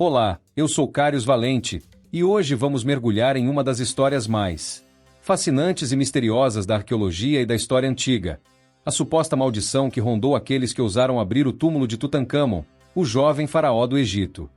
Olá, eu sou Cários Valente, e hoje vamos mergulhar em uma das histórias mais fascinantes e misteriosas da arqueologia e da história antiga. A suposta maldição que rondou aqueles que ousaram abrir o túmulo de Tutancâmon, o jovem faraó do Egito.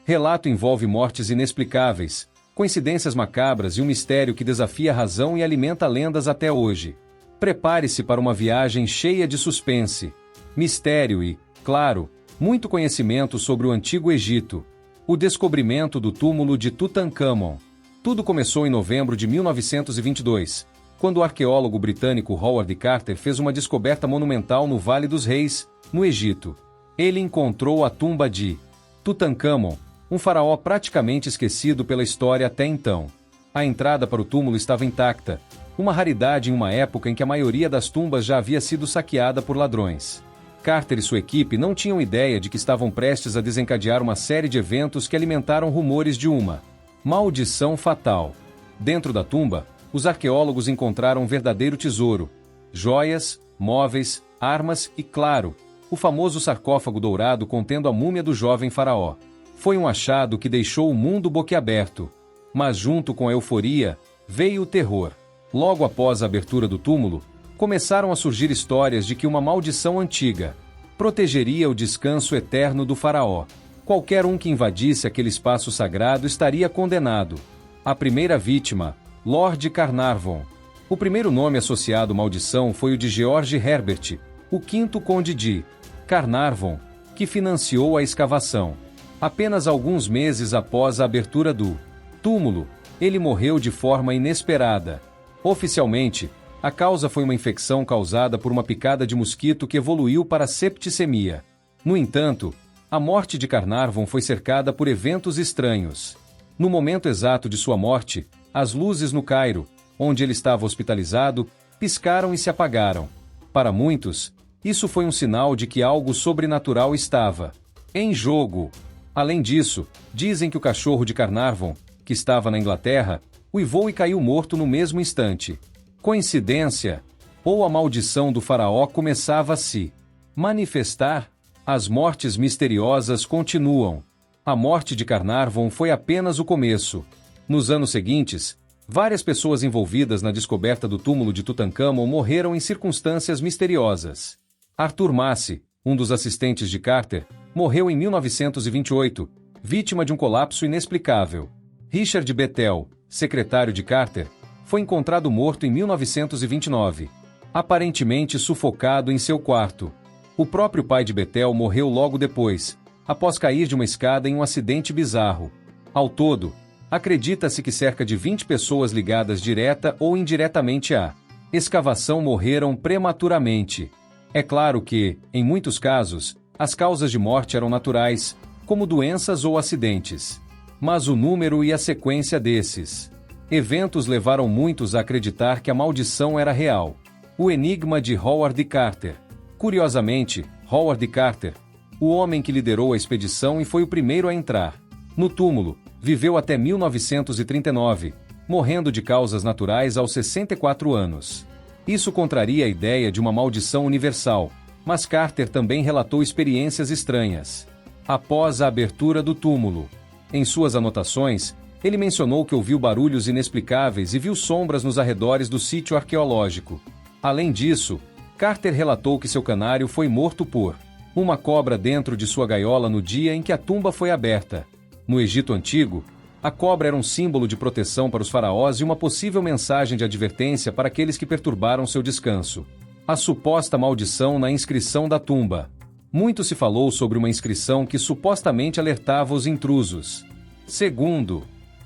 Relato envolve mortes inexplicáveis, coincidências macabras e um mistério que desafia a razão e alimenta lendas até hoje. Prepare-se para uma viagem cheia de suspense, mistério e, claro, muito conhecimento sobre o Antigo Egito. O descobrimento do túmulo de Tutancâmon. Tudo começou em novembro de 1922, quando o arqueólogo britânico Howard Carter fez uma descoberta monumental no Vale dos Reis, no Egito. Ele encontrou a tumba de Tutancâmon, um faraó praticamente esquecido pela história até então. A entrada para o túmulo estava intacta, uma raridade em uma época em que a maioria das tumbas já havia sido saqueada por ladrões. Carter e sua equipe não tinham ideia de que estavam prestes a desencadear uma série de eventos que alimentaram rumores de uma maldição fatal. Dentro da tumba, os arqueólogos encontraram um verdadeiro tesouro: joias, móveis, armas e, claro, o famoso sarcófago dourado contendo a múmia do jovem faraó. Foi um achado que deixou o mundo boquiaberto. Mas junto com a euforia, veio o terror. Logo após a abertura do túmulo, começaram a surgir histórias de que uma maldição antiga protegeria o descanso eterno do faraó. Qualquer um que invadisse aquele espaço sagrado estaria condenado. A primeira vítima, Lord Carnarvon. O primeiro nome associado à maldição foi o de George Herbert, o quinto conde de Carnarvon, que financiou a escavação. Apenas alguns meses após a abertura do túmulo, ele morreu de forma inesperada. Oficialmente, a causa foi uma infecção causada por uma picada de mosquito que evoluiu para septicemia. No entanto, a morte de Carnarvon foi cercada por eventos estranhos. No momento exato de sua morte, as luzes no Cairo, onde ele estava hospitalizado, piscaram e se apagaram. Para muitos, isso foi um sinal de que algo sobrenatural estava em jogo. Além disso, dizem que o cachorro de Carnarvon, que estava na Inglaterra, uivou e caiu morto no mesmo instante. Coincidência? Ou a maldição do faraó começava a se manifestar? As mortes misteriosas continuam. A morte de Carnarvon foi apenas o começo. Nos anos seguintes, várias pessoas envolvidas na descoberta do túmulo de Tutancâmon morreram em circunstâncias misteriosas. Arthur Massey, um dos assistentes de Carter, morreu em 1928, vítima de um colapso inexplicável. Richard Bethel, secretário de Carter, foi encontrado morto em 1929, aparentemente sufocado em seu quarto. O próprio pai de Bethel morreu logo depois, após cair de uma escada em um acidente bizarro. Ao todo, acredita-se que cerca de 20 pessoas ligadas direta ou indiretamente à escavação morreram prematuramente. É claro que, em muitos casos, as causas de morte eram naturais, como doenças ou acidentes. Mas o número e a sequência desses eventos levaram muitos a acreditar que a maldição era real. O enigma de Howard Carter. Curiosamente, Howard Carter, o homem que liderou a expedição e foi o primeiro a entrar no túmulo, viveu até 1939, morrendo de causas naturais aos 64 anos. Isso contraria a ideia de uma maldição universal, mas Carter também relatou experiências estranhas. Após a abertura do túmulo, em suas anotações, ele mencionou que ouviu barulhos inexplicáveis e viu sombras nos arredores do sítio arqueológico. Além disso, Carter relatou que seu canário foi morto por uma cobra dentro de sua gaiola no dia em que a tumba foi aberta. No Egito Antigo, a cobra era um símbolo de proteção para os faraós e uma possível mensagem de advertência para aqueles que perturbaram seu descanso. A suposta maldição na inscrição da tumba. Muito se falou sobre uma inscrição que supostamente alertava os intrusos. Segundo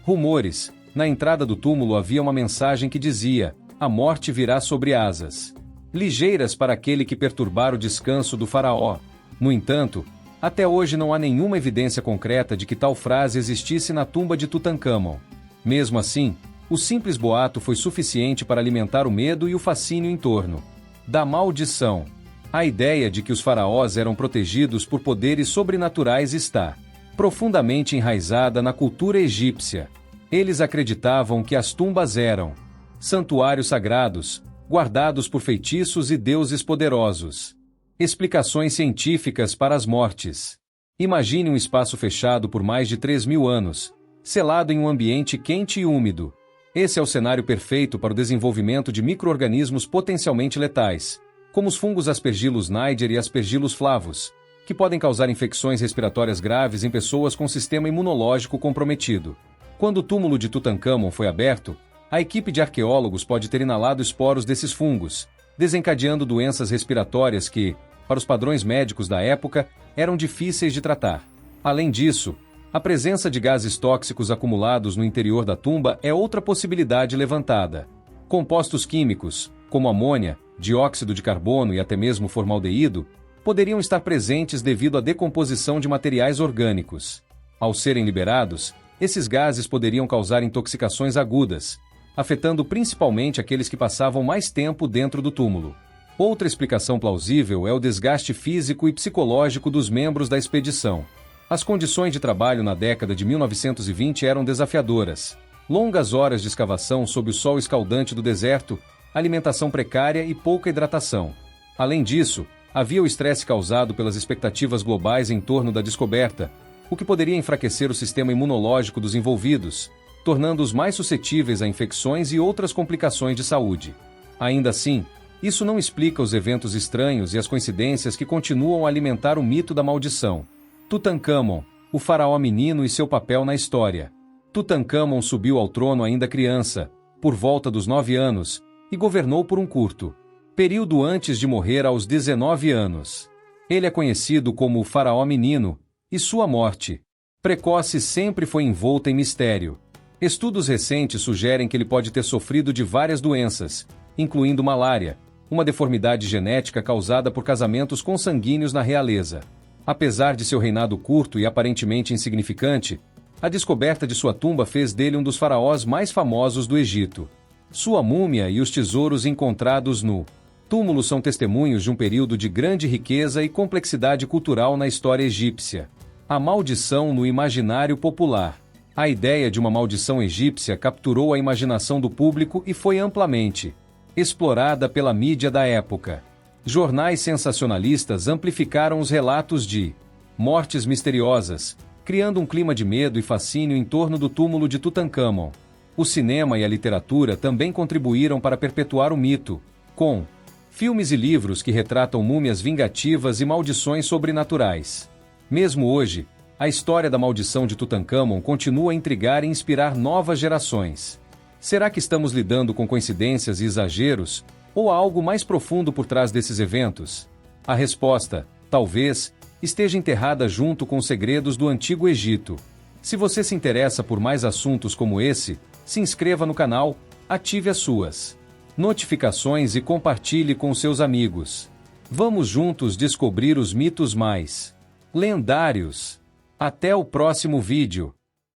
rumores, na entrada do túmulo havia uma mensagem que dizia: "A morte virá sobre asas ligeiras para aquele que perturbar o descanso do faraó." No entanto, até hoje não há nenhuma evidência concreta de que tal frase existisse na tumba de Tutancâmon. Mesmo assim, o simples boato foi suficiente para alimentar o medo e o fascínio em torno da maldição. A ideia de que os faraós eram protegidos por poderes sobrenaturais está profundamente enraizada na cultura egípcia. Eles acreditavam que as tumbas eram santuários sagrados, guardados por feitiços e deuses poderosos. Explicações científicas para as mortes. Imagine um espaço fechado por mais de 3.000 anos, selado em um ambiente quente e úmido. Esse é o cenário perfeito para o desenvolvimento de micro-organismos potencialmente letais, como os fungos Aspergillus niger e Aspergillus flavus, que podem causar infecções respiratórias graves em pessoas com sistema imunológico comprometido. Quando o túmulo de Tutancâmon foi aberto, a equipe de arqueólogos pode ter inalado esporos desses fungos, desencadeando doenças respiratórias que, para os padrões médicos da época, eram difíceis de tratar. Além disso, a presença de gases tóxicos acumulados no interior da tumba é outra possibilidade levantada. Compostos químicos, como amônia, dióxido de carbono e até mesmo formaldeído, poderiam estar presentes devido à decomposição de materiais orgânicos. Ao serem liberados, esses gases poderiam causar intoxicações agudas, afetando principalmente aqueles que passavam mais tempo dentro do túmulo. Outra explicação plausível é o desgaste físico e psicológico dos membros da expedição. As condições de trabalho na década de 1920 eram desafiadoras. Longas horas de escavação sob o sol escaldante do deserto, alimentação precária e pouca hidratação. Além disso, havia o estresse causado pelas expectativas globais em torno da descoberta, o que poderia enfraquecer o sistema imunológico dos envolvidos, tornando-os mais suscetíveis a infecções e outras complicações de saúde. Ainda assim, isso não explica os eventos estranhos e as coincidências que continuam a alimentar o mito da maldição. Tutancâmon, o faraó menino e seu papel na história. Tutancâmon subiu ao trono ainda criança, por volta dos 9 anos, e governou por um curto período antes de morrer aos 19 anos. Ele é conhecido como o faraó menino, e sua morte precoce sempre foi envolta em mistério. Estudos recentes sugerem que ele pode ter sofrido de várias doenças, incluindo malária, uma deformidade genética causada por casamentos consanguíneos na realeza. Apesar de seu reinado curto e aparentemente insignificante, a descoberta de sua tumba fez dele um dos faraós mais famosos do Egito. Sua múmia e os tesouros encontrados no túmulo são testemunhos de um período de grande riqueza e complexidade cultural na história egípcia. A maldição no imaginário popular. A ideia de uma maldição egípcia capturou a imaginação do público e foi amplamente explorada pela mídia da época. Jornais sensacionalistas amplificaram os relatos de mortes misteriosas, criando um clima de medo e fascínio em torno do túmulo de Tutancâmon. O cinema e a literatura também contribuíram para perpetuar o mito, com filmes e livros que retratam múmias vingativas e maldições sobrenaturais. Mesmo hoje, a história da maldição de Tutancâmon continua a intrigar e inspirar novas gerações. Será que estamos lidando com coincidências e exageros, ou há algo mais profundo por trás desses eventos? A resposta, talvez, esteja enterrada junto com os segredos do Antigo Egito. Se você se interessa por mais assuntos como esse, se inscreva no canal, ative as suas notificações e compartilhe com seus amigos. Vamos juntos descobrir os mitos mais lendários. Até o próximo vídeo.